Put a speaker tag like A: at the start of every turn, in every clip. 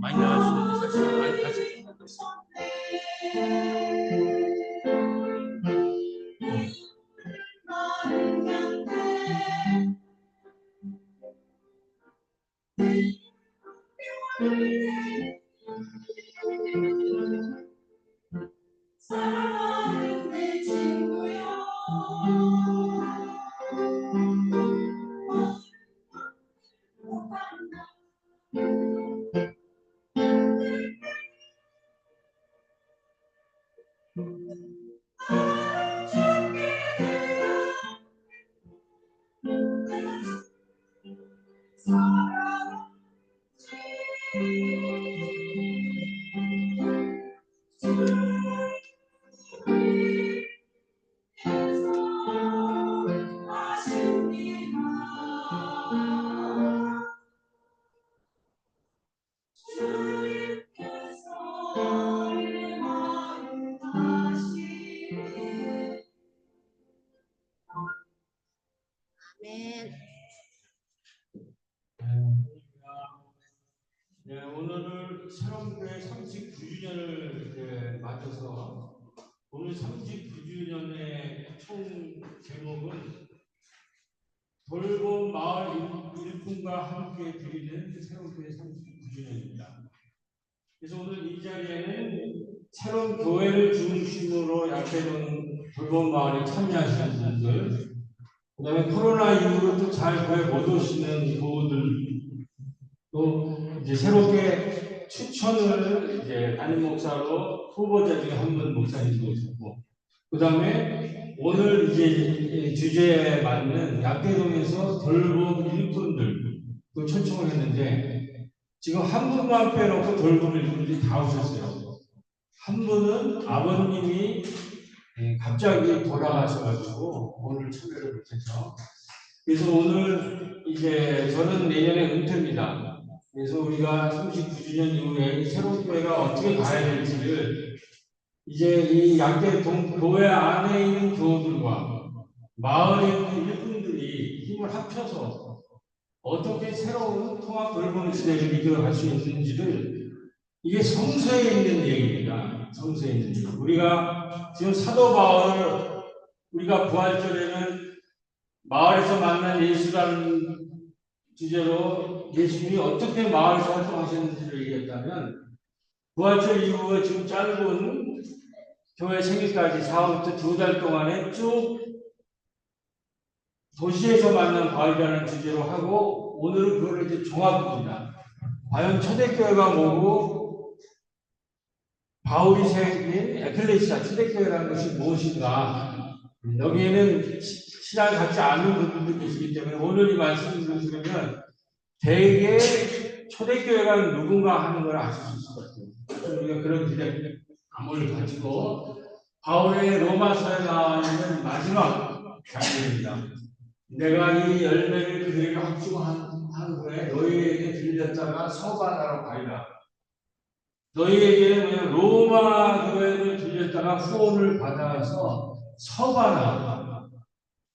A: 많이 나갈 수 있는데 사실 많이 가지.
B: 사랑하는 내 친구여
A: 네, 오늘은 새롬교회 39주년을 맞아서 오늘 39주년의 총 제목은 돌봄 마을 일꾼과 함께 드리는 새롬교회 39주년입니다. 그래서 오늘 이 자리에는 새로운 교회를 중심으로 약대동 돌봄 마을에 참여하시는 분들, 그 다음에 코로나 이후로 또 잘 교회 못 오시는 부부들, 또 이제 새롭게 추천을 이제 담임 목사로 후보자 중에 한 분 목사님도 오셨고, 그 다음에 오늘 이제 주제에 맞는 약대동에서 돌봄 일꾼들 또 초청을 했는데 지금 한 분만 빼놓고 돌봄 일꾼들이 다 오셨어요. 한 분은 아버님이 갑자기 돌아가셔가지고 오늘 참여를 못해서, 그래서 오늘 이제 저는 내년에 은퇴입니다. 그래서 우리가 39주년 이후에 새로운 교회가 어떻게 가야 될지를 이제 이 양대 교회 안에 있는 교우들과 마을에 있는 일꾼들이 힘을 합쳐서 어떻게 새로운 통합 돌봄 시대를 이끌어갈 수 있는지를, 이게 성서에 있는 얘기입니다. 성서에 있는 얘기. 우리가 지금 사도 바울, 우리가 부활절에는 마을에서 만난 예수라는 주제로 예수님이 어떻게 마을에서 활동하셨는지를 얘기했다면, 부활절 이후에 지금 짧은 교회 생일까지 4월부터 2달 동안에 쭉 도시에서 만난 바울이라는 주제로 하고, 오늘은 그걸 이제 종합입니다. 과연 초대교회가 뭐고 바울이 생긴 에클레시아 초대교회라는 것이 무엇인가, 여기에는 신앙을 갖지 않는 분들도 계시기 때문에 오늘 이 말씀을 들으시면 대개 초대교회가 누군가 하는 걸 아실 수 있을 것 같아요. 우리가 그런 기대감을 가지고 바울의 로마서에 나와 있는 마지막 장면입니다. 내가 이 열매를 그들에게 확증한 후에 너희에게 들렸다가 서바나로 가리라. 너희에게는 그냥 로마 교회를 들렸다가 후원을 받아서 서바나,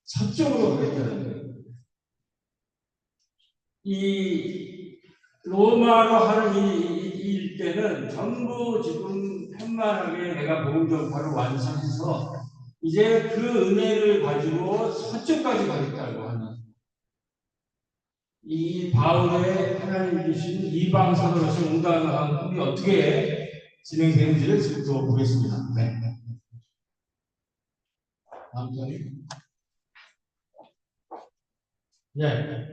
A: 서쪽으로 가겠다는 거예요. 이 로마로 하는 이 일대는 전부 지금 편만하게 내가 복음 전파를 완성해서 이제 그 은혜를 가지고 서쪽까지 가겠다고 하는, 이 바울의 하나님 주신 이방 선으로서 응답한 꿈이 어떻게 진행되는지를 지금 보겠습니다. 네. 다음 장이. 네.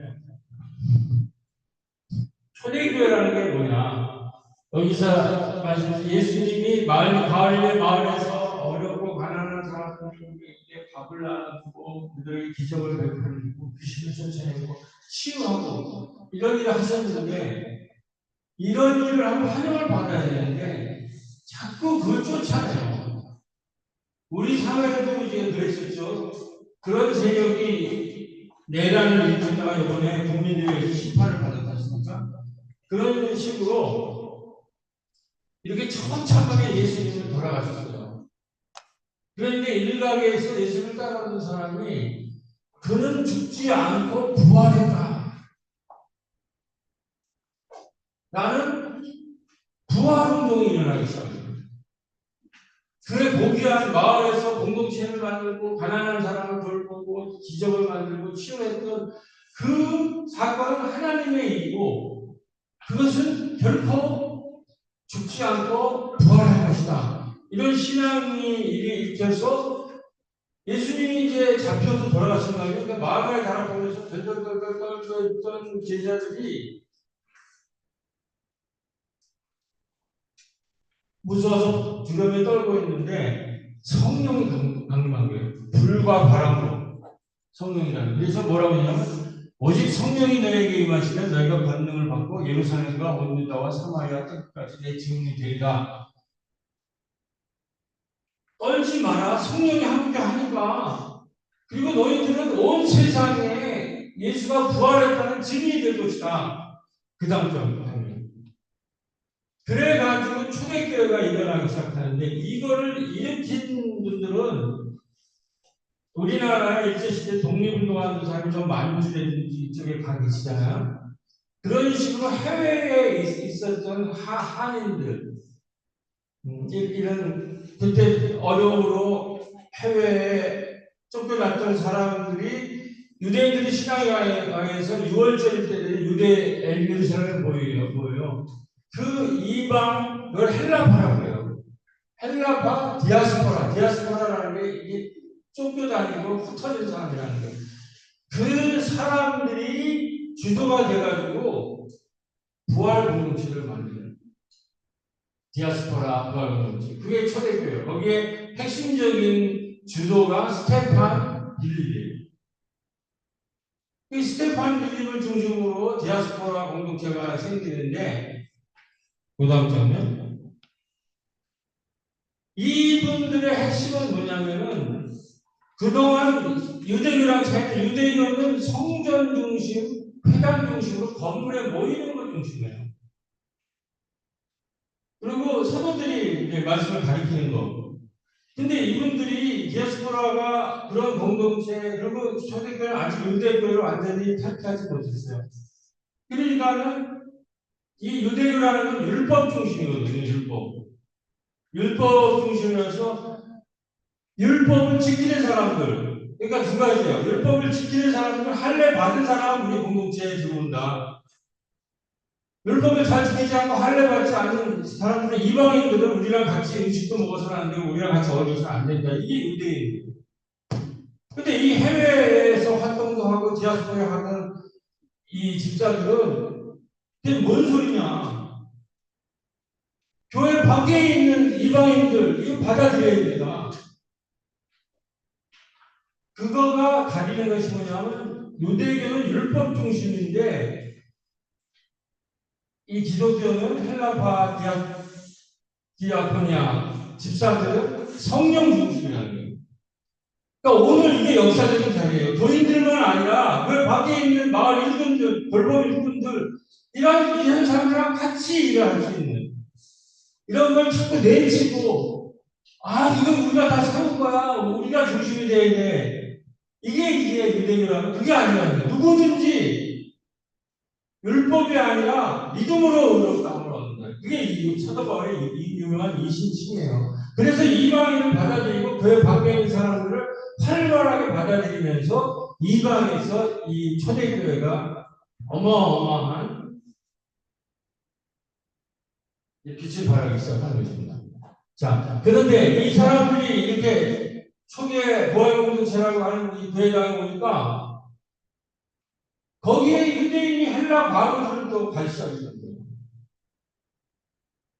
A: 초대교회라는 게 뭐냐? 여기서 말씀 예수님이 가을에 마을에서 어렵고 가난한 사람들에게 밥을 나누고 그들에게 기적을 베풀고 귀신을 쫓아내고 치유하고 이런 일을 하셨는데 이런 일을 하고 환영을 받아야 되는데 자꾸 그걸 쫓아내요. 우리 사회에도 이제 그랬었죠. 그런 세력이 내란을 일으켰다가 이번에 국민들에게 심판을 받았지 않습니까? 그런 식으로 이렇게 처참하게 예수님을 돌아가셨어요. 그런데 일각에서 예수를 따라오는 사람이 그는 죽지 않고 부활했다. 나는 부활운동이 일어나기 시작합니다. 그의 고귀한 마을에서 공동체를 만들고 가난한 사람을 돌보고 기적을 만들고 치유했던 그 사건은 하나님의 일이고 그것은 결코 죽지 않고 부활할 것이다. 이런 신앙이 일으켜서 예수님이 이제 잡혀서 돌아가신 거예요. 그러니까 마가의 다락방에서 덜덜덜덜 떨고 있던 제자들이 무서워서 두려움에 떨고 있는데 성령이 강림한 거예요. 불과 바람으로 성령이라는. 그래서 뭐라고 했냐면 오직 성령이 너에게 임하시면 너희가 권능을 받고 예루살렘과 온 유다와 사마리아 끝까지 내 증인이 되리라. 떨지 마라. 성령이 함께 하니까. 그리고 너희들은 온 세상에 예수가 부활했다는 증인이 될 것이다. 그 다음 점. 그래가지고 초대교회가 일어나기 시작하는데 이거를 일으킨 분들은 우리나라에 일제시대 독립운동하는 사람이 좀 만주라든지 이쪽에 가 계시잖아요. 그런 식으로 해외에 있었던 한인들, 이런 그때 어려움으로 해외에 쫓겨났던 사람들이 유대인들이 신앙에 의해서 6월절 때 유대 예루살렘을 보여요. 그 이방을 헬라파라고 해요. 헬라파 디아스포라라는 게 이게 쫓겨다니고 흩어진 사람이라는 거예요. 그 사람들이 주도가 돼가지고 부활 공동체를 만드는 디아스포라 부활 공동체. 그게 초대교회예요. 거기에 핵심적인 주도가 스테판 빌립이에요. 이 스테판 빌립을 중심으로 디아스포라 공동체가 생기는데 그 다음 장면. 이분들의 핵심은 뭐냐면은 그동안 유대교랑 차이는 유대교는 성전 중심, 회당 중심으로 건물에 모이는 것 중심이에요. 그리고 사도들이 이제 말씀을 가리키는 거. 근데 이분들이 디아스포라가 그런 공동체, 그리고 초대교회는 아직 유대교회로 완전히 탈피하지 못했어요. 그러니까는 이 유대교라는 건 율법 중심이거든요, 율법. 율법 중심이어서 율법을 지키는 사람들, 그러니까 두 가지예요. 율법을 지키는 사람들, 할례 받은 사람은 우리 공동체에 들어온다. 율법을 잘 지키지 않고 할례 받지 않는 사람들은 이방인들은 우리랑 같이 음식도 먹어서는 안 되고 우리랑 같이 어울려서는 안 된다. 이게 유대인이에요. 근데 이 해외에서 활동도 하고 디아스포라 하는 이 집사들은 그게 뭔 소리냐. 교회 밖에 있는 이방인들, 이거 받아들여야 됩니다. 그거가 가리는 것이 뭐냐면 유대교는 율법 중심인데 이 기독교는 헬라파 디아코니아 집사들은 성령 중심이라는 거예요. 그러니까 오늘 이게 역사적인 자리예요. 교인들만 아니라 그 밖에 있는 마을 일꾼들, 돌봄 일꾼들 이런 사람들이랑 같이 일을 할 수 있는 이런 걸 자꾸 내치고 이건 우리가 다 세운 거야. 우리가 중심이 돼야 돼. 이게 유대교라는 그게 아니라는 거예요. 누구든지 율법이 아니라 믿음으로 의롭다함을 얻는 거예요. 그게 사도 바울의 유명한 이신칭이에요. 그래서 이방인을 받아들이고 그 밖에 있는 사람들을 활발하게 받아들이면서 이방에서 이 초대교회가 어마어마한 빛을 발하기 시작하는 것입니다. 자, 그런데 이 사람들이 이렇게 초기에 부활공동체라고 하는 이 교회당에 보니까 거기에 유대인이 헬라 바울들을 또 발시하게 됩니다.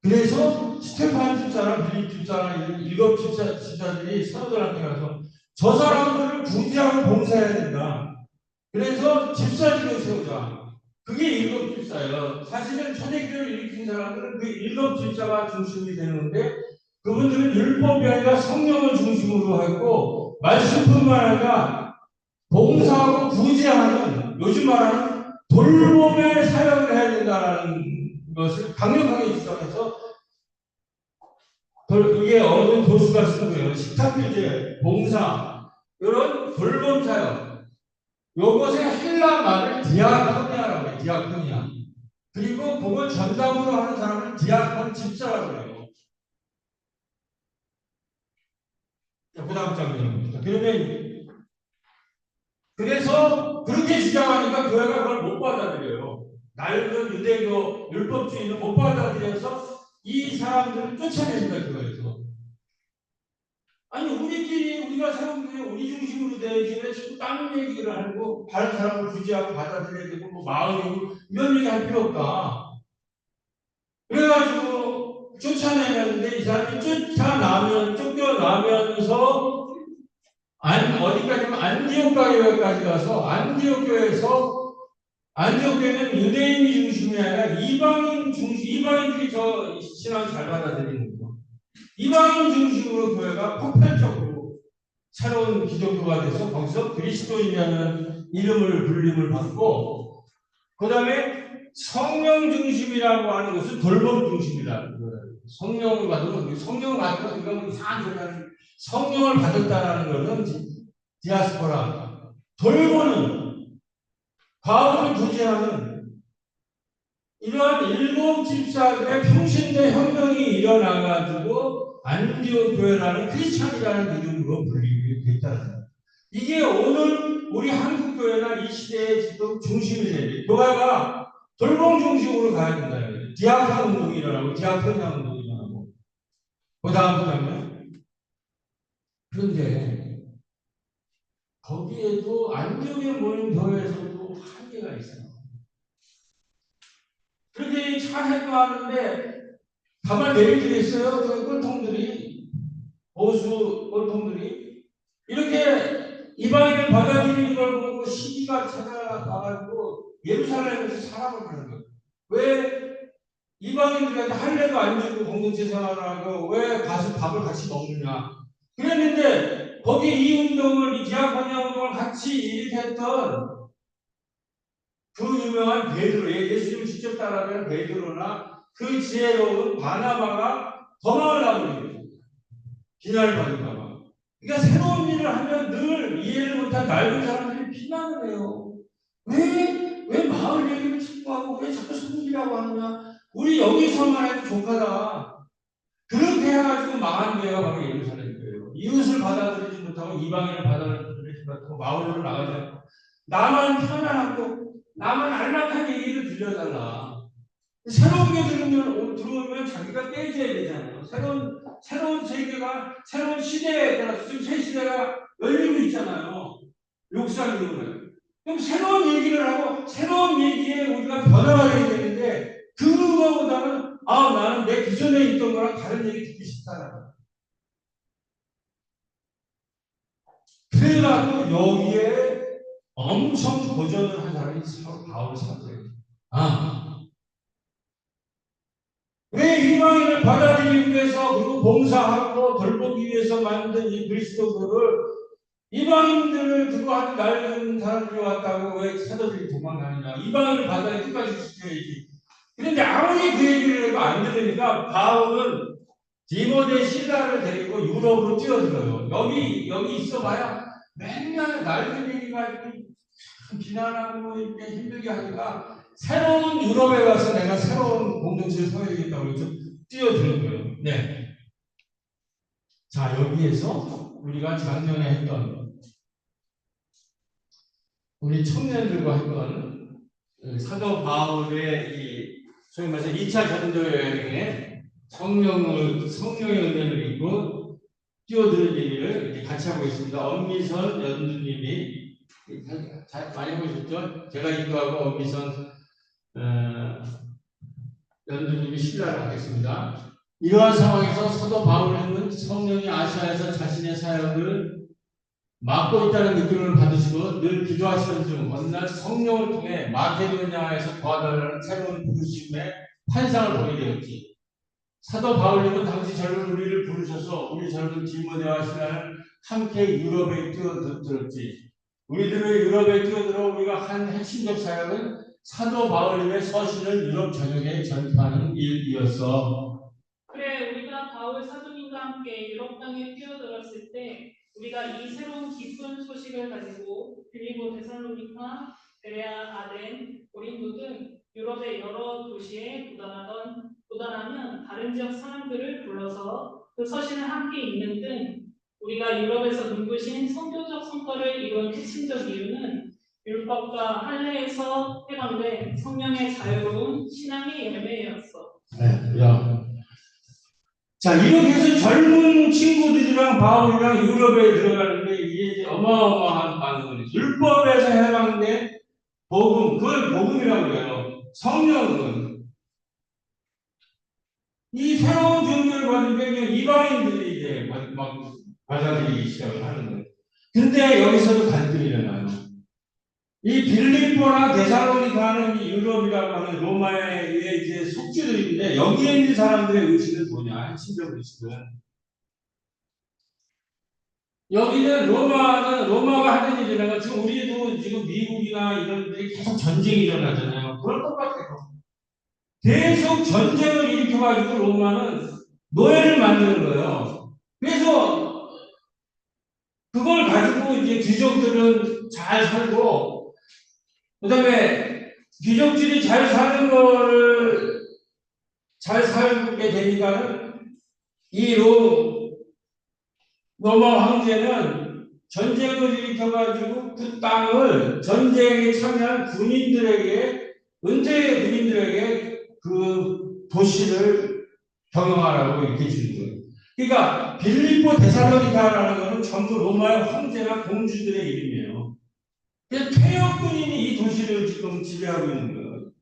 A: 그래서 스테판 집사랑 빌립 집사랑 일곱 집사들이 사도들한테 가서 저 사람들을 구제하고 봉사해야 된다. 그래서 집사직을 세우자. 그게 일곱 집사예요. 사실은 초대교회를 일으킨 사람들은 그 일곱 집사가 중심이 되는데 그분들은 율법이 아니라 성령을 중심으로 하고 말씀뿐만 아니라 봉사하고 구제하는 요즘 말하는 돌봄의 사역을 해야 된다는 것을 강력하게 주장해서 이게 어느 교수가 쓴 거예요. 식탁규제, 봉사 이런 돌봄 사역 요것의 헬라 말을 디아코니아라고 해요. 디아코니아. 그리고 그걸 전담으로 하는 사람을 디아콘 집사라고 해요. 그 다음 장면입니다. 그러면 그래서 그렇게 주장하니까 교회가 그걸 못 받아들여요. 낡은 유대교 율법주의는 못 받아들여서 이 사람들을 쫓아냅니다. 교회에서. 아니 우리가 세운 교회 우리 중심으로 되어야지 왜 자꾸 다른 얘기를 하고 다른 사람을 구제하고 받아들여야 되고 뭐 마음이고 이런 얘기 할 필요 없다. 그래가지고 쫓아내는데 이 사람이 쫓겨나면서 어디까지면 안디옥 교회까지 가서 안디옥 교회에서 안디옥 교회는 유대인이 중심이 아니라 이방인들이 저 신앙 잘 받아들이는 거. 이방인 중심으로 교회가 폭발적으로 새로운 기독교가 돼서 거기서 그리스도인이라는 이름을 불림을 받고 그 다음에 성령 중심이라고 하는 것은 돌봄 중심이다. 성령을 받으면 성령을 받으면 이건 이상한 소리 하는 성령을 받았다는 것은 디아스포라 돌보는 과거를 구제하는 이러한 일곱 집사들의 평신대 혁명이 일어나가지고 안디옥 교회라는 크리스찬이라는 이름으로 불리게 됐다는 거예요. 이게 오늘 우리 한국 교회나 이 시대의 지금 중심이 되는 교회가 돌봄 중심으로 가야 된다는 거예요. 디아콘 운동이 일어나고 디아코니아 운동이 일어나고 그 다음 보면 그런데 거기에도 안디옥에 모인 교회에서도 한계가 있어요. 그렇게 잘해도 하는데 가만 내리겠어요? 그 꼴통들이 보수 꼴통들이 이렇게 이방인을 받아들이는 걸 보고 시기가 찾아가가지고 예루살렘에서 사람을 하는 거예요. 왜 이방인들한테 할례도 안 주고 공동체 생활하고 왜 가서 밥을 같이 먹느냐 그랬는데 거기 이 운동을 이 디아코니아 운동을 같이 일으켰던 그 유명한 베드로 예수님을 직접 따라가는 베드로나 그 지혜로운 바나바가 도망을 나고 있는 거예요. 비난을 받을까 봐. 그러니까 새로운 일을 하면 늘 이해를 못한 낡은 사람들이 비난을 해요. 왜 마을 얘기를 자꾸 하고 왜 자꾸 성질이라고 하느냐. 우리 여기서만 해도 족하다. 그렇게 해가지고 망한 교회가 바로 예루살렘 교회예요. 이웃을 받아들이지 못하고 이방인을 받아들이지 못하고 마을로 나가지 않고 나만 편안하고 나만 안락한 얘기를 들려달라. 새로운 게 들어오면 자기가 깨져야 되잖아요. 새로운 세계가, 새로운 시대에 따라서 지금 새 시대가 열리고 있잖아요. 역사적으로. 그럼 새로운 얘기를 하고, 새로운 얘기에 우리가 변화가 돼야 되는데, 그거보다는, 나는 내 기존에 있던 거랑 다른 얘기 듣기 싫다라고. 그래가지고 여기에 엄청 도전을 한 사람이 바울 사도예요. 왜 이방인을 받아들이기 위해서 그리고 봉사하고 돌보기 위해서 만든 이 그리스도교를 이방인들을 두고 한 낡은 사람들이 왔다고 왜 사도들이 도망가느냐. 이방인을 받아야 끝까지 지켜야지. 그런데 아무리 그 얘기를 해도 안 들으니까 바울은 디모데 신라를 데리고 유럽으로 뛰어들어요. 여기 있어봐야 맨날 낡은 얘기 가지고 비난하고 이렇게 힘들게 하니까 새로운 유럽에 가서 내가 새로운 공동체를 세워야겠다고 해서 뛰어드는 거예요. 네. 자, 여기에서 우리가 작년에 했던 우리 청년들과 했던 사도 바울의 이 소위 말해서 2차 전도 여행에 성령의 은혜를 입고 뛰어드는 얘기를 이렇게 같이 하고 있습니다. 엄미선 연두님이 많이 보셨죠? 제가 인도하고 엄미선 연두님이 신뢰를 하겠습니다. 이러한 상황에서 사도 바울은 성령이 아시아에서 자신의 사역을 맡고 있다는 느낌을 받으시고 늘 기도하시던 중 어느 날 성령을 통해 마케도니아에서 도와달라는 새로운 부르심의 환상을 보게 되었지. 사도 바울님은 당시 젊은 우리를 부르셔서 우리 젊은 디모데와 시라를 함께 유럽에 뛰어들었지. 우리들의 유럽에 뛰어들어 우리가 한 핵심적 사역은 사도 바울님의 서신을 유럽 전역에 전파하는 일이었어.
C: 그래, 우리가 바울 사도님과 함께 유럽 땅에 뛰어들었을 때 우리가 이 새로운 기쁜 소식을 가지고 빌립보, 데살로니가, 베레아, 아덴, 고린도 등 유럽의 여러 도시에 도달하면 다른 지역 사람들을 불러서 그 서신을 함께 읽는 등 우리가 유럽에서 눈부신 선교적 성과를 이룬 핵심적 이유는 율법과 할례에서 해방된 성령의 자유로운 신앙의 열매였어.
A: 네, 자, 이렇게 해서 젊은 친구들이랑 바울이랑 유럽에 들어가는데 이게 이제 어마어마한 반응을 율법에서 해방된 복음, 그걸 복음이라고 해요. 성령은 이 새로운 종교를 받은 게 이방인들이 이제 막 받아들이기 시작을 하는 거예요. 근데 여기서도 갈등이 일어나요. 이 빌립보나 데살로니가는 이 유럽이라고 하는 로마의 이제 속주들인데 여기에 있는 사람들의 의식은 뭐냐? 핵심적 의식은 여기는 로마가 하는 일이라가 지금 우리도 지금 미국이나 이런 데이 계속 전쟁이 일어나잖아요. 그럴 것 같아요. 계속 전쟁을 일으켜가지고 로마는 노예를 만드는 거예요. 그래서 그걸 가지고 이제 귀족들은 잘 살고, 그 다음에 귀족들이 잘 사는 거를 잘 살게 되니까는 이 로마 황제는 전쟁을 일으켜가지고 그 땅을 전쟁에 참여한 군인들에게, 은퇴 군인들에게 그 도시를 경영하라고 이렇게 주는 거예요. 그러니까 빌립보 데살로니가라는 것은 전부 로마의 황제나 공주들의 이름이에요. 그래서 퇴역 군인이 이 도시를 지금 지배하고 있는 거예요.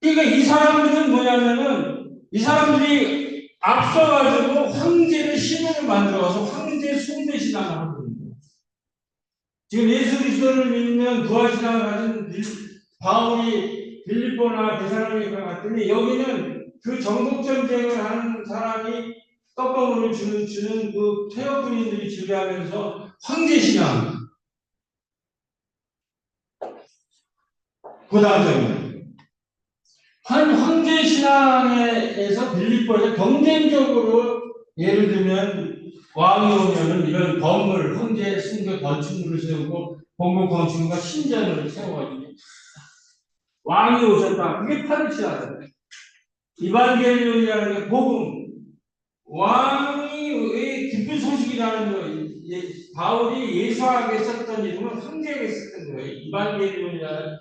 A: 그러니까 이 사람들은 뭐냐면은 이 사람들이 앞서가지고 황제를 신으로 만들어서 황제 숭배 신앙을 하고 있는 거예요. 지금 예수 그리스도를 믿는 부활신앙을 가진 바울이 빌립보나 데살로니가 갔더니 여기는 그 정복전쟁을 하는 사람이 떡거물을 주는 그 퇴역군인들이 지배하면서 황제신앙, 그 다음에 황제신앙에서 빌립보에서 경쟁적으로 예를 들면 왕이 오면은 이런 건물, 황제 숭배 건축물을 세우고 공공 건축물과 신전을 세워가지고 왕이 오셨다. 그게 파르시아예요. 이반게리온이라는 게 복음. 왕이 왜 기쁜 소식이라는 거예요. 바울이 예수에게 썼던 이름은 황제에게 썼던 거예요. 이반게리온이라는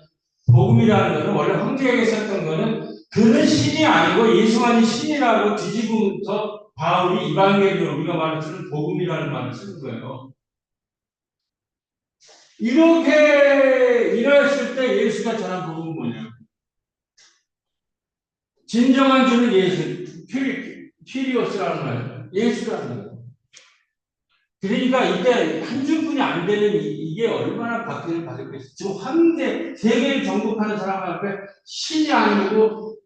A: 복음이라는 것은 원래 황제에게 썼던 거는 그는 신이 아니고 예수만이 신이라고 뒤집으면서 바울이 이반게리온, 우리가 말하는 복음이라는 말을 쓰는 거예요. 이렇게 일어났을 때 예수가 전한 복음은 뭐냐? 진정한 주는 예수, 퀴리오스라는 말, 예수라는 거예요. 그러니까 이때 한 줄뿐이 안 되는 이게 얼마나 박해를 받았겠어요. 지금 황제, 세계를 정복하는 사람 앞에 신이 아니고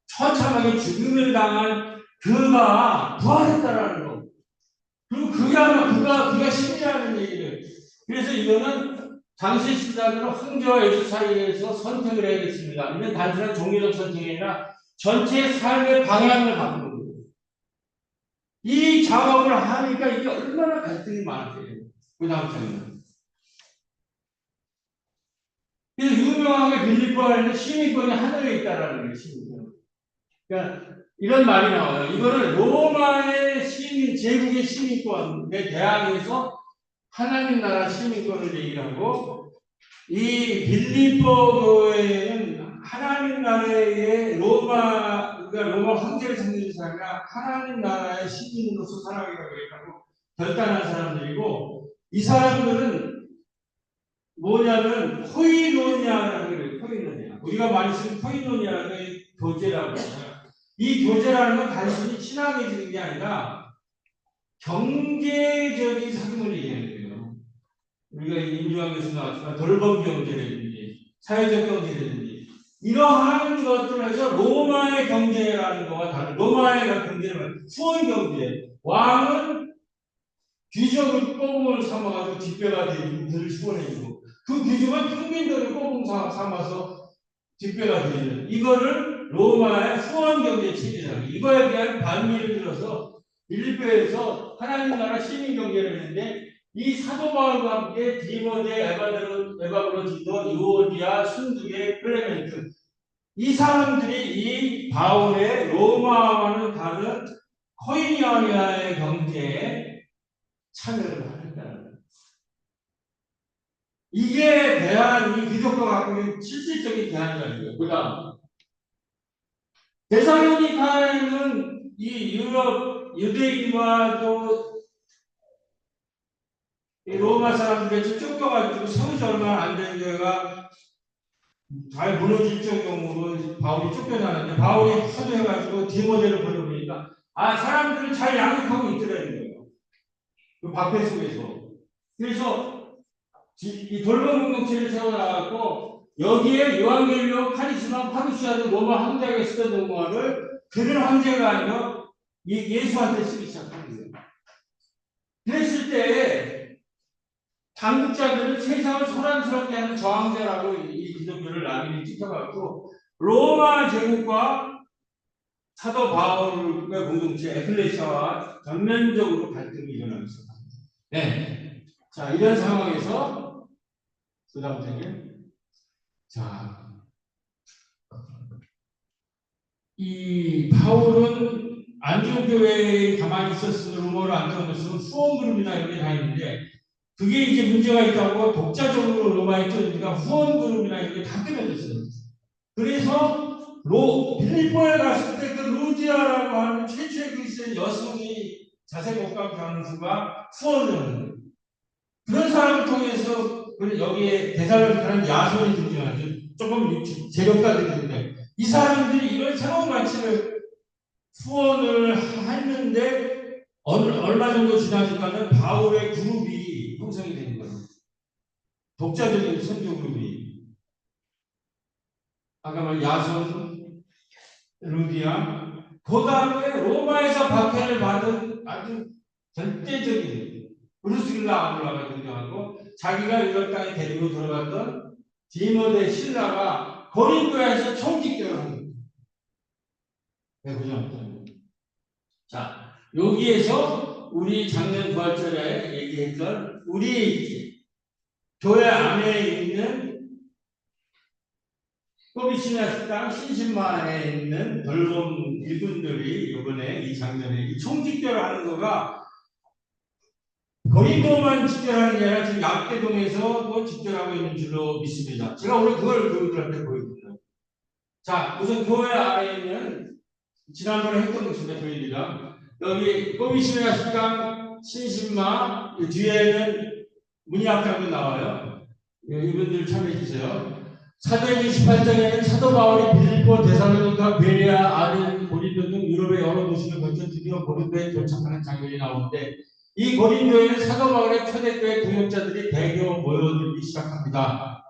A: 처참하게 죽음을 당한 그가 부활했다라는 거. 그리고 그가 신이라는 얘기를. 그래서 이거는 당시 신자들은 황제와 예수 사이에서 선택을 해야겠습니다. 이는 단순한 종교적 선택이 아니라 전체 삶의 방향을 바꾸는 거예요. 이 작업을 하니까 이게 얼마나 갈등이 많으세요. 그 다음 장면. 그래서 유명하게 빌립보에는 시민권이 하늘에 있다라는 거예요. 시민권. 그러니까 이런 말이 나와요. 이거는 로마의 제국의 시민권에 대항해서 하나님 나라 시민권을 얘기하고, 이 빌립보 교회는 하나님 나라의 우리가 로마 황제를 섬기는 사람이 하나님 나라의 시민으로서 살아가기가 그랬다고 결단한 사람들이고, 이 사람들은 뭐냐면 코이노니아라고 그래요. 코이노니아. 우리가 많이 쓰는 코이노니아의 교제라고 해요. 이 교제라는 건 단순히 친하게지는 게 아니라 경제적인 상문을 얘기하는 거예요. 우리가 인류학에서 나왔지만 돌봄 경제라든지 사회적 경제라든지 이러한 것들을 해서 로마의 경제라는 거와 다른 로마의 경제는 후원 경제. 왕은 귀족을 뽑음을 삼아가지고 뒷배가 되는 그들을 후원해주고 그 귀족은 평민들을 뽑음 삼아서 뒷배가 되는 이거를 로마의 후원 경제 체계라고. 이거에 대한 반미를 들어서 빌립보에서 하나님 나라 시민 경제를 했는데 이 사도 바울과 함께 디모데, 에바브로지도, 유오디아, 순두계, 클레멘트 이 사람들이 이 바울의 로마와는 다른 코이니아니아의 경제에 참여를 하는다는 거예요. 이게 이 기독교가 갖고 있는 실질적인 대안이라는 거예요. 그 다음 데살로니가에는 이 유럽 유대인과 또 로마 사람들이 쫓겨가지고 세우지 얼마 안 된 교회가 잘 무너질 정도로 바울이 쫓겨나는데 바울이 하도 해가지고 디모데를 보내보니까 사람들을 잘 양육하고 있더라는 거예요. 그 박해 속에서. 그래서 이 돌봄 공동체를 세워나가고 여기에 요한겔리오 카리스마 파루시아는 로마 황제가 쓰던 동화를 그들 황제가 아니라 예수한테 쓰기 시작하는 거예요. 그랬을 때 당국자들은 세상을 소란스럽게 하는 저항자라고 이 기독교를 나중에 찍혀갖고 로마 제국과 사도 바울의 공동체 에클레시아와 전면적으로 갈등이 일어나고 있습니다. 네. 자, 이런 상황에서 그 다음 장면. 자, 이 바울은 안디옥교회에 가만히 있었으면 루머를 안 들었으면 후원그룹이나 이런 게 다 있는데 그게 이제 문제가 있다고 독자적으로 로마에 뜨니까 후원그룹이나 이런 게 다 끊어졌어요. 그래서 빌립보에 갔을 때 그 루디아라고 하는 최초의 그리스도인 여성이 자생목감 장수가 후원을 하는 거예요. 그런 사람을 통해서 여기에 대살로니가는 야손이 등장하죠. 조금 재력가들인데 이 사람들이 이런 새로운 가치를 후원을 했는데 얼마 정도 지나니까는 바울의 그룹이 형성이 되는 거예요. 독자적인 선교 그룹이. 아까 말 야손, 루디아, 그 다음에 로마에서 박해를 받은 아주 절대적인 브루스길라 아굴라가 등장하고 자기가 이런 땅에 데리고 들어갔던 디모데 신라가 고린도에서 총집결을 한 겁니다. 네, 그죠? 자, 여기에서 우리 작년 부활절에 얘기했던 우리 교회 안에 있는 꼬비시나 식당 신신마에 있는 돌봄 일꾼들이 이번에 이 작년에 이 총집결을 하는 거가 고린도만 집결하는 게 아니라 지금 약대동에서도 집결하고 있는 줄로 믿습니다. 제가 오늘 그걸 교우들한테 보여드립니다. 자, 우선 교회 안에 있는 지난번에 했던 것입니다. 저희가 여기 꼬비시나 식당 신신마 뒤에는 문희학장도 나와요. 이분들 참여해 주세요. 사도행전 18장에는 사도 바울이 빌립보, 데살로니가, 베레아, 아덴, 고린도 등 유럽의 여러 도시를 거쳐 드디어 고린도에 도착하는 장면이 나오는데 이 고린도에는 사도 바울의 초대교회 동역자들이 대거 모여들기 시작합니다.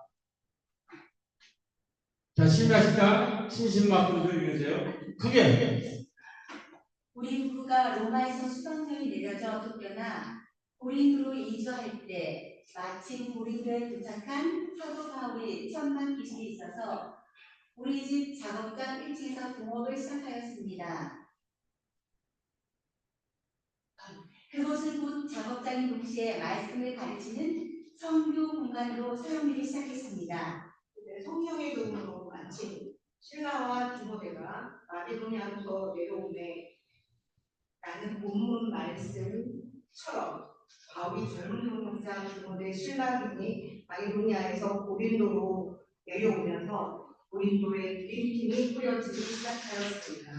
A: 자, 신라시다 신신마분들 읽으세요. 크게.
B: 우리 부부가 로마에서 수방령이 내려져 쫓겨나 고린도로 이주할 때 마침 고린도에 도착한 사도 바울이 천만 기술이 있어서 우리 집 작업장 1층에서 동업을 시작하였습니다. 그곳은 곧 작업장인 동시에 말씀을 가르치는 성교 공간으로 사용되기 시작했습니다.
D: 성령의 도움으로 마침 신라와 디모데가 마게도냐로서 내려오매 라는 본문 말씀처럼 바울이 젊은 동역자 디모데 신라 등이 마게도냐에서 고린도로 내려오면서 고린도의 드림팀이 꾸려지기 시작하였습니다.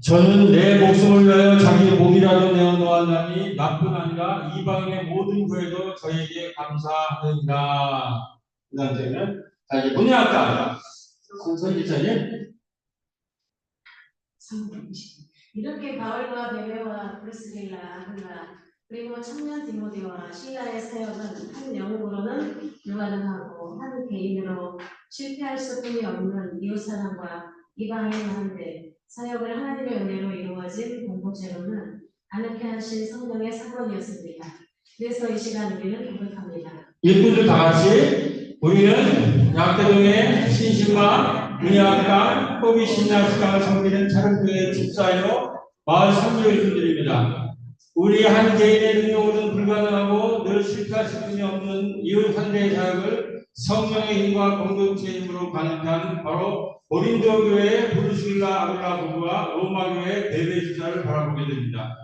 A: 저는 내 목숨을 위하여 자기 몸이라도 내어놓았나니 나뿐 아니라 이방인의 모든 교회도 저에게 감사하느니라. 그 다음에는 자 이제 문의 아까 선지자님
E: 이렇게 바울과 베베와 브리스길라 아굴라 그리고 청년 디모데와 실라의 사역은 한 영으로는 불가능하고 한 개인으로 실패할 수뿐이 없는 이웃사람과 이방인 한데 사역을 하나님의 은혜로 이루어진 공동체로는 아늑해 하신 성령의 사건이었습니다. 그래서 이 시간 우리는 고백합니다.
A: 일꾼들 다 같이 우리는 약대동의 신신마 문야학당 호비 신나스강을 섬기는 차름교회 집사요 마을 선교 일꾼들입니다. 우리 한 개인의 능력으로는 불가능하고 늘 실패할 수뿐이 없는 이웃 환대의 사역을 성령의 힘과 공동체의 힘으로 가능한 바로 고린도 교회의 브루스길라 아굴라 부부와 로마 교회의 베베 집사를 바라보게 됩니다.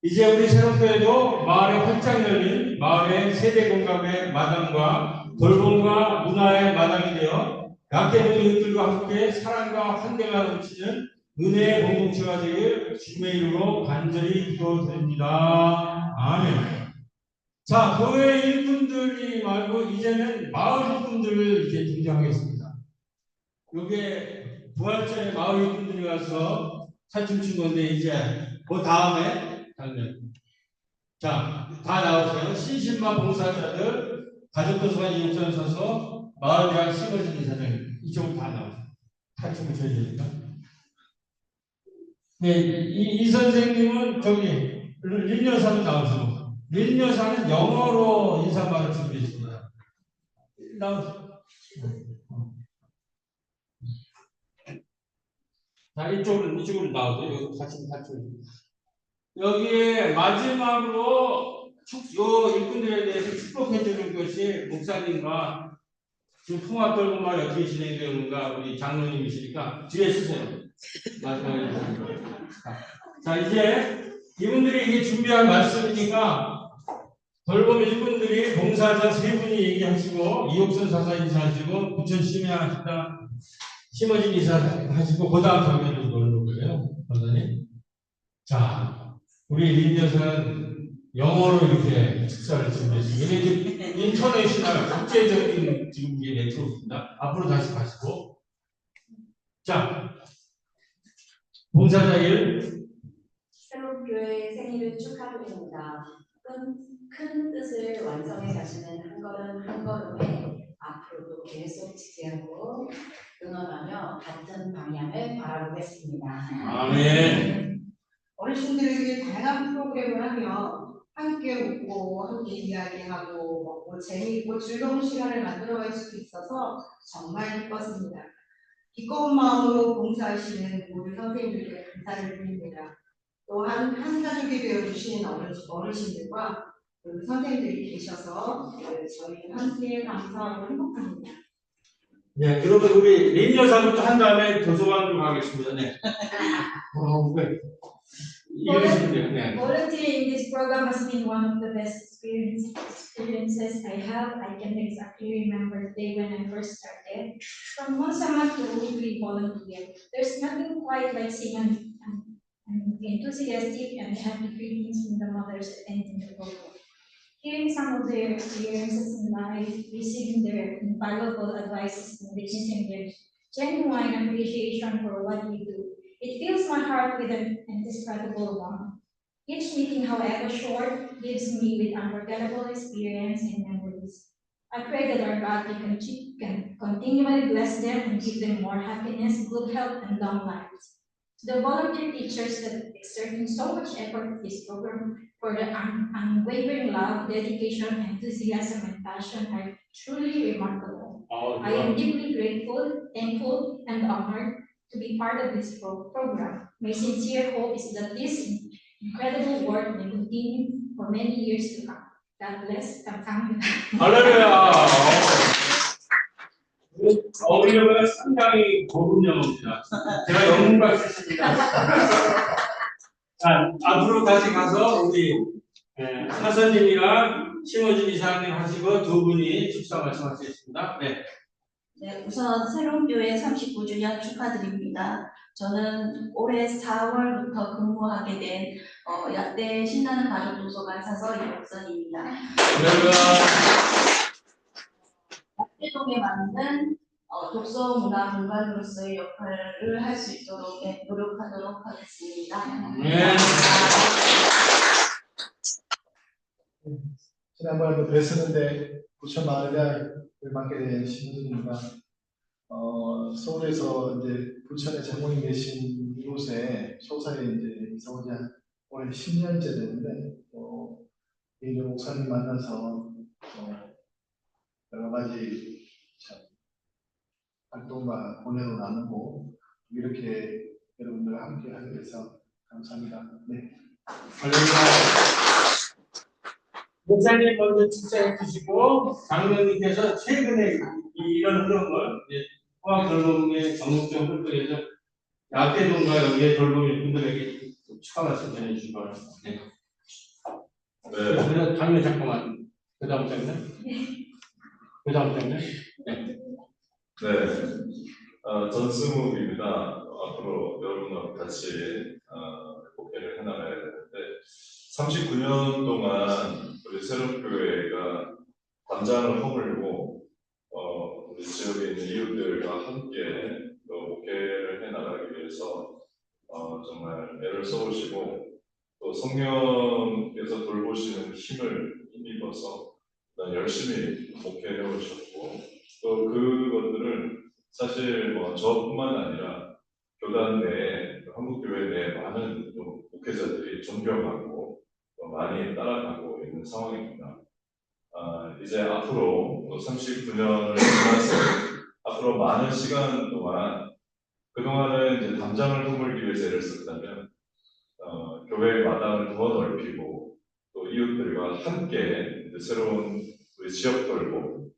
A: 이제 우리 새롭게도 마을에 활짝 열린 마을의 세대 공감의 마당과 돌봄과 문화의 마당이 되어 약대동 이웃들과 함께 사랑과 환대가 넘치는 은혜의 공동체가 되길 주님의 이름으로 간절히 기도드립니다. 아멘. 자, 교회 일꾼들이 말고 이제는 마을 일꾼들을 이제 등장하겠습니다. 요게 부활절에 마을 일꾼들이 와서 사춤춘 건데 이제 그 다음에 장면. 자, 다 나오세요. 신신마 봉사자들, 가족도서관 이용선 서서 마을대학 심어진 이사장님 이쪽으로 다 나오세요. 사춤을 쳐야 되니까. 네, 이 선생님은 저기 린여사도 나오시고 린여사는 영어로 인사말을 준비했습니다. 나오세요. 자, 이쪽으로 나오세요. 여기 같이. 여기에 마지막으로 요 일꾼들에 대해서 축복해 주는 것이 목사님과 지금 통합 돌봄말 어떻게 진행되는가 우리 장로님이시니까 뒤에 쓰세요. 마지막에. 자, 이제 이분들이 이게 준비한 말씀이니까 돌봄 일꾼들이 봉사자 세 분이 얘기하시고 이옥선 사사 인사하시고 부천 심야학당 심어진 인사하시고 그 다음 장면으로 넣는 거예요. 선생님. 자. 우리 린여사는 영어로 이렇게 축사를 준비했습니다. 이게 인터내셔널 국제적인 지금 이게 네트워크입니다. 앞으로 다시 가시고. 자, 봉사자 1.
B: 새로운 교회의 생일을 축하드립니다. 큰 뜻을 완성해 가시는 한 걸음 한 걸음에 앞으로도 계속 지지하고 응원하며 같은 방향을 바라보겠습니다.
A: 아멘.
D: 어르신들에게 다양한 프로그램을 하며 함께 웃고 함께 이야기하고 먹고 재미있고 즐거운 시간을 만들어갈 수 있어서 정말 기뻤습니다. 기꺼운 마음으로 봉사하시는 모든 선생님들께 감사를 드립니다. 또한 한 가족이 되어주신 어르신들과 선생님들이 계셔서 저희 함께 감사하고 행복합니다.
A: 네, 그러면 우리 린여사부터 한 다음에 도서관으로 가겠습니다. 네.
E: Volunteering in this program has been one of the best experiences I have. I can exactly remember the day when I first started. From once a month to weekly volunteer, there's nothing quite like seeing an enthusiastic and happy greetings from the mothers attending the program. Hearing some of their experiences in life, receiving their invaluable advices and witnessing their genuine appreciation for what we do, it fills my heart with an indescribable warmth. Each meeting, however short, gives me with unforgettable experience and memories. I pray that our God can continually bless them and give them more happiness, good health, and long lives. To the volunteer teachers that exerting so much effort in this program for the unwavering love, dedication, enthusiasm, and passion are truly remarkable. I am deeply grateful, thankful, and honored to be part of this program. My sincere hope is that this incredible work may continue for many years to come. God bless. 감사합니다.
A: 할렐루야. 어휘력은 상당히 고급 영어입니다. 제가 영문과 출신입니다. 자, 앞으로 다시 가서 우리 사선님이랑 심호진 이사님 하시고 두 분이 축사 말씀하시겠습니다. 네.
F: 네, 우선 새로운 교회 39주년 축하드립니다. 저는 올해 4월부터 근무하게 된 약대 신나는 가족 도서관 사서 이옥선입니다. 약대동에 맞는 독서 문화 공간으로서의 역할을 할 수 있도록 노력하도록 하겠습니다.
A: 네.
G: 지난번에도 뵀었는데 부천 마을을 맡게 된 신우진입니다. 서울에서 이제 부천에 전공이 계신 이곳에 소사에 이제 이사 온 지 올해 10년째 됐는데 이제 목사님 만나서 여러 가지 참 활동과 고뇌도 나누고 이렇게 여러분들과 함께 하게 돼서 감사합니다. 네.
A: 목사님 먼저 축사해 주시고 장로님께서 최근에 이런 흐름을 포항 돌봄의 전국적 활동에서 약대동과 여기에 돌봄의 분들에게 축하 말씀 전해주시기 바랍니다. 네. 그래서 장로 잠깐만 그 다음 장면. 그 다음 장면. 네.
H: 전승욱입니다. 앞으로 여러분하고 같이 목회를 해나가야 되는데 39년 동안 우리 새롭교회가 담장을 허물고 우리 지역에 있는 이웃들과 함께 또 목회를 해나가기 위해서 정말 애를 써오시고 또 성령께서 돌보시는 힘을 힘입어서 열심히 목회해 오셨고 또 그것들을 사실 저뿐만 아니라 교단 내에 한국교회 내에 많은 목회자들이 존경하고 많이 따라가고 있는 상황입니다. 이제 앞으로 39년을 지나서 앞으로 많은 시간 동안 그동안은 이제 담장을 허물기 위해서 애를 썼다면 교회의 마당을 더 넓히고 또 이웃들과 함께 이제 새로운 우리 지역 돌봄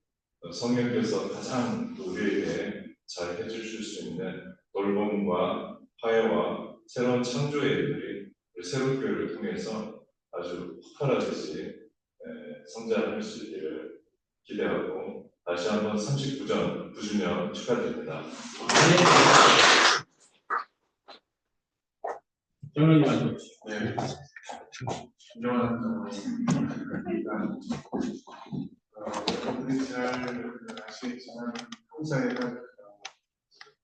H: 성령께서 가장 우리에게 잘 해주실 수 있는 돌봄과 화해와 새로운 창조의 일들이 우리 새롭교회를 통해서 아주 폭발하듯이 성장할 수 있기를 기대하고 다시 한번 39주년 축하드립니다.
A: 네.
I: 여러분들이 잘 아시겠지만 홍사회가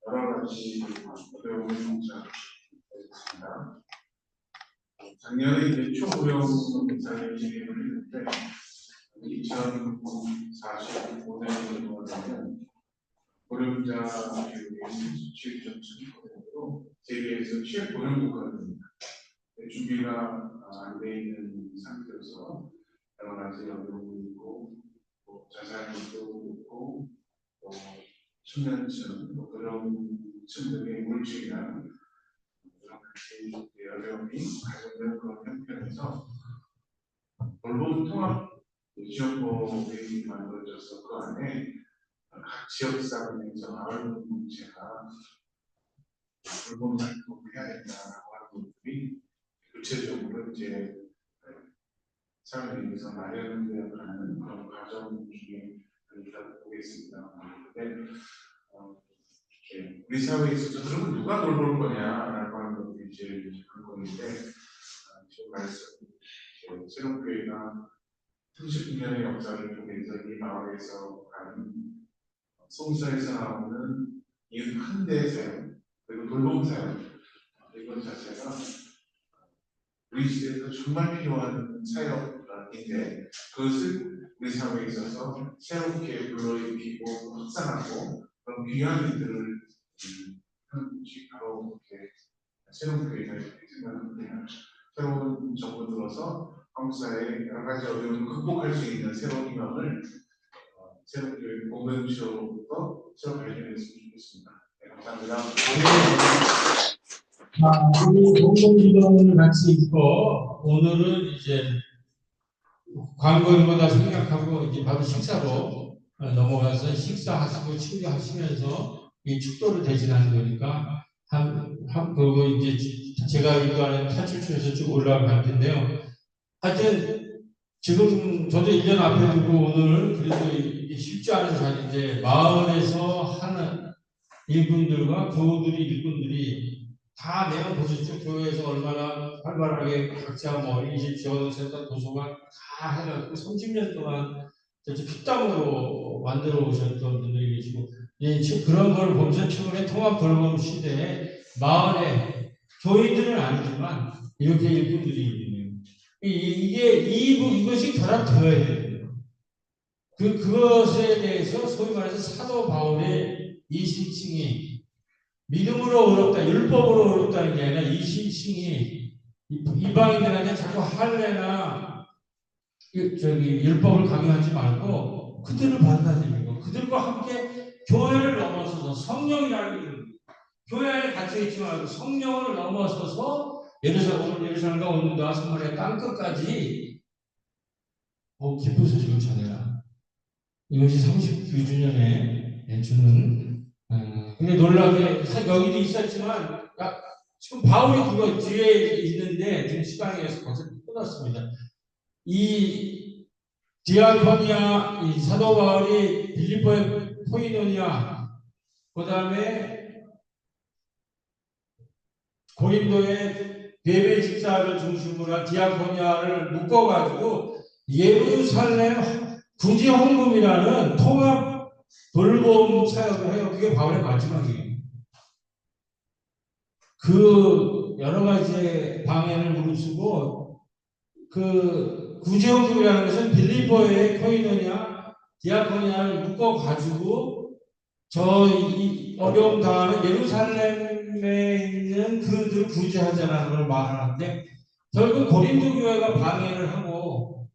I: 여러 가지 어려움을 겪었습니다. 작년에 이제 초고령 사회를 진행을 했는데 2045년으로 되면 고령자 교육의 77.7%로 세계에서 최고령 국가가 됩니다. 준비가 안 돼 있는 상태여서 여러 가지 어려움이 있고 자살도 있고 청년층 그런 층들의 우울증이나 여러 가지 어려움이 가정되는 그런 형편에서 돌봄 통합 지역법이 만들어져서 그 안에 각 지역사회에서 마을 공동체가 돌봄 활동을 해야 된다라고 하는 것들이 구체적으로 이제 사회에서 마련되어 가는 그런 과정 중에 하나 보겠습니다. 그런데 우리 사회에서 저들은 누가 돌볼 거냐라고 하는 것들이 제일 관건인데 지금 말씀 새롭교회가 39년의 역사를 통해서 이 마을에서 가는 송사에서 나오는 이 한대 사역 그리고 돌봄 사역 이것 자체가 우리 시대에서 정말 필요한 사역인데 그것을 우리 사회에 있어서 새롭게 불러일으키고 확산하고 그런 귀한 일들을 하는 것이 바로 새로운 교회가 생각합니다. 새로운 정부 들어서 한국 사회의 여러 가지 어려움을 극복할 수 있는 새로운 희망을 새로운 교회 공동체로부터 새로 발견했으면 좋겠습니다. 네, 감사합니다.
A: 우리 공동기도를 같이 있고 오늘은 이제 광고인보다 생각하고 이제 바로 식사로 넘어가서 식사하시고 친구하시면서 이 축도를 대신하는 거니까 그리고 이제 제가 이거 안에 탈출처에서 쭉 올라갈 텐데요. 하여튼 지금 저도 1년 앞에 두고 오늘 그래도 이게 쉽지 않은 자리인데 마을에서 하는 일꾼들과 교우들이 일꾼들이 다 내가 보셨죠? 교회에서 얼마나 활발하게 각자 뭐 어린이집 지원센터 도서관 다 해가지고 30년 동안 진짜 피땀으로 만들어 오셨던 분들이 계시고 그런 걸 보면서 최근에 통합 돌봄 시대에 마을에 교인들은 아니지만 이렇게 일꾼들이 있네요. 이것이 결합되어야 돼요. 그것에 대해서 소위 말해서 사도 바울의 이 실층이 믿음으로 어렵다, 율법으로 어렵다는 게 아니라 이 실층이 이방인들한테 자꾸 할례나 율법을 강요하지 말고 그들을 받아들이고 그들과 함께 교회를 넘어서서 성령이라는 이름, 교회 안에 갇혀있지 말고 성령을 넘어서서 예루살렘과 온누리와 사마리아 땅끝까지 기쁜 소식을 전해라. 이것이 39주년에 주는 근데 놀랍게 여기도 있었지만 지금 바울이 그거 뒤에 있는데 지금 시간에 의해서 벌써 끊었습니다. 이 디아코니아 이 사도 바울이 빌립보의 포이노니아 그 다음에 고린도의 베베 집사를 중심으로 한 디아코니아를 묶어가지고 예루살렘 구제 헌금이라는 통합 돌봄 사역을 해요. 그게 바울의 마지막이에요. 그 여러 가지 방해를 무릅쓰고 그 구제 헌금이라는 것은 빌립보의 코이노니아, 디아코니아를 묶어가지고 이 어려움 당하는 예루살렘에 있는 그들을 구제하자라는 걸 말하는데 결국 고린도 교회가 방해를 하고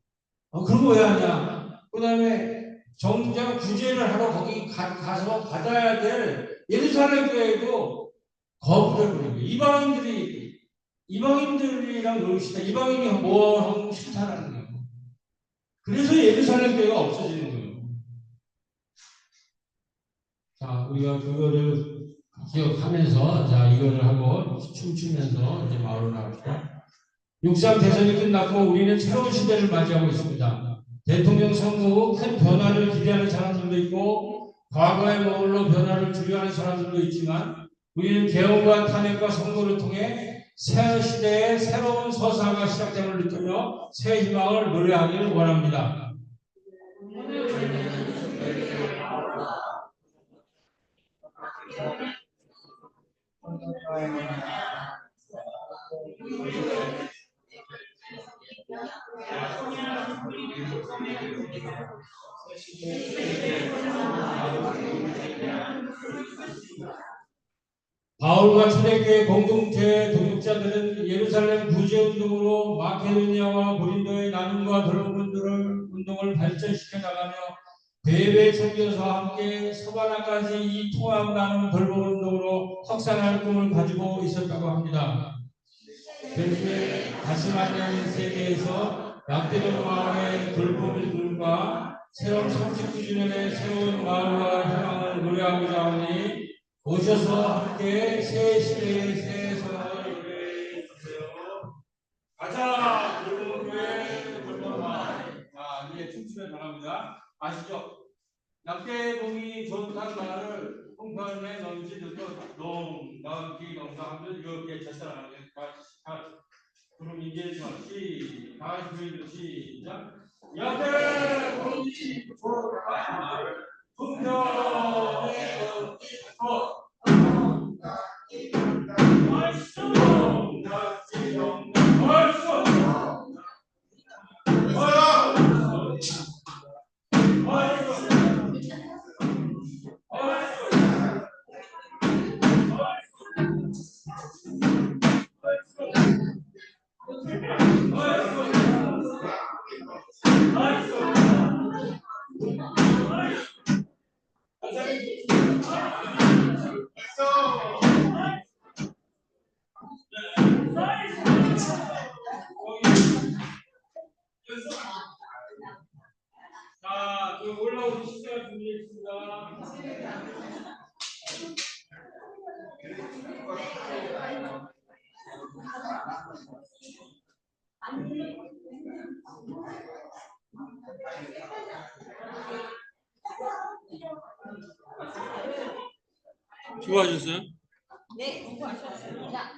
A: 그런 거 왜 하냐? 그 다음에 정작 구제를 하러 거기 가서 받아야 될 예루살렘 교회도 거부를 해버리고 이방인들이랑 놀시다. 이방인이 뭐 하고 싫다라는 거예요. 그래서 예루살렘 교회가 없어지는 거예요. 자, 우리가 그거를 기억하면서 자 이거를 하고 춤추면서 이제 마을로 나갑시다. 6.3 대선이 끝났고 우리는 새로운 시대를 맞이하고 있습니다. 대통령 선거 후 큰 변화를 기대하는 사람들도 있고 과거의 모델로 변화를 주려하는 사람들도 있지만 우리는 개헌과 탄핵과 선거를 통해 새 시대의 새로운 서사가 시작됨을 느끼며 새 희망을 노래하기를 원합니다. 바울과 초대교회 공동체 동역자들은 예루살렘 구제운동으로 마케도니아와 고린도의 나눔과 돌봄운동을 발전시켜 나가며 베베 선교사와 함께 서바나까지 이 통합 나눔 돌봄운동으로 확산할 꿈을 가지고 있었다고 합니다. 그런데 다시 만나는 세계에서 약대동 마을의 돌봄인들과 새로운 39주년의 새로운 마을과 희망을 노래하고자 하니 오셔서 함께 새 시대의 새 선언을 노래해 주세요. 가자 돌봄교회 돌봄마을. 자 이제 춤추면 나갑니다. 아시죠? 약대동이 좋다는 말을 홍편에 넘치듯 넘기 넘사하면 이렇게 첫사랑하면 그럼 이제 시작 시작 약대동이 좋다는 말을 홍편에 넘치듯 자, 올라오신 시간 준비했습니다. 수고하셨어요.
B: 네, 수고하셨습니다.